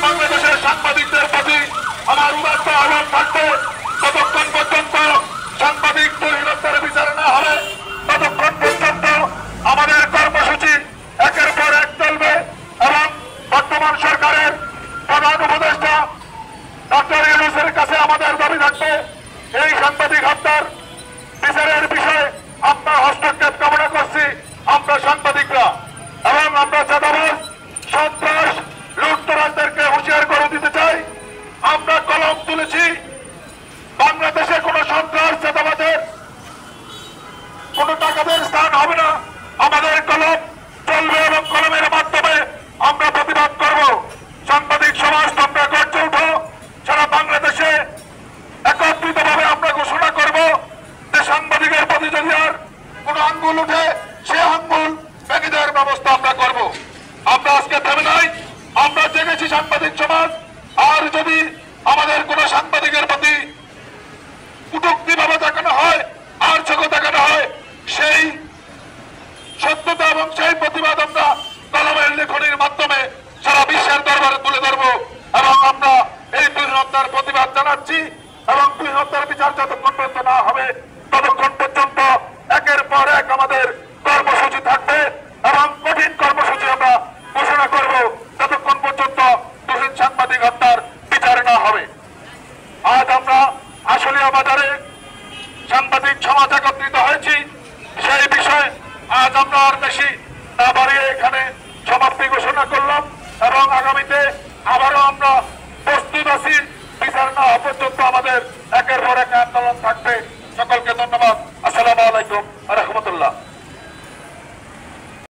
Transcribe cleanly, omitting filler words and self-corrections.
বাংলাদেশের সাংবাদিকদের প্রতি আমার উদাত্ত আহ্বান থাকবে, ততক্ষণ পর্যন্ত সাংবাদিক পরিণতের বিচার না হবে ততক্ষণ পর্যন্ত আমাদের কর্মসূচি একের পর এক চলবে। এবং বর্তমান সরকারের প্রধান উপদেষ্টা ডক্টর ইউনূসের কাছে আমাদের দাবি থাকবে, এই সাংবাদিক হত্যার বিচারের বিষয়ে আমরা হস্তক্ষেপ কামনা করছি। আমরা সাংবাদিকরা এবং আমরা চাঁদাবাজ, সন্ত্রাস, লুটতরাজদেরকে হুঁশিয়ার করে দিতে চাই। আমরা কলম তুলেছি, বাংলাদেশে কোনো সন্ত্রাস, চাঁদাবাজের কোনো টাকাদের স্থান হবে না। আমাদের কলম চলবে এবং কলমের মাধ্যমে আমরা প্রতিবাদ করব। সাংবাদিক সমাজ তোমরা গর্জে উঠো, সারা বাংলাদেশে একত্রিতভাবে আমরা ঘোষণা করব যে সাংবাদিকের প্রতি যদি আর কোনো আঙ্গুল উঠে সে আঙ্গুল ভেঙে দেওয়ার ব্যবস্থা আমরা করব। আমরা আজকে থেমে নাই, আমরা জেগেছি সাংবাদিক সমাজ। আর যদি আমাদের কোন সাংবাদিকের প্রতি কটূক্তি ভাবে দেখানো হয় আর চোখে দেখানো হয়, সেই সত্যতা এবং সেই প্রতিবাদ আমরা কলমের লেখনির মাধ্যমে সারা বিশ্বের দরবারে তুলে ধরবো। এবং আমরা এই দুই হত্যার প্রতিবাদ জানাচ্ছি এবং দুই হত্যার বিচার যতক্ষণ পর্যন্ত না হবে ততক্ষণ পর্যন্ত একের পর এক আমাদের কর্মসূচি থাকবে এবং কঠিন কর্মসূচি আমরা ঘোষণা করব ততক্ষণ পর্যন্ত তুহিন সাংবাদিক হত্যার বিচার না হবে। আজ আমরা আশুলিয়া বাজারে সাংবাদিক সমাজ একত্রিত হয়েছি, সেই বিষয়ে আজ আমরা আর বেশি না বাড়িয়ে এখানে সমাপ্তি ঘোষণা করলাম এবং আগামীতে আবারও আমরা প্রস্তুত আছি। বিচার না হওয়া পর্যন্ত আমাদের একের পর এক আন্দোলন থাকবে। সকলকে ধন্যবাদ।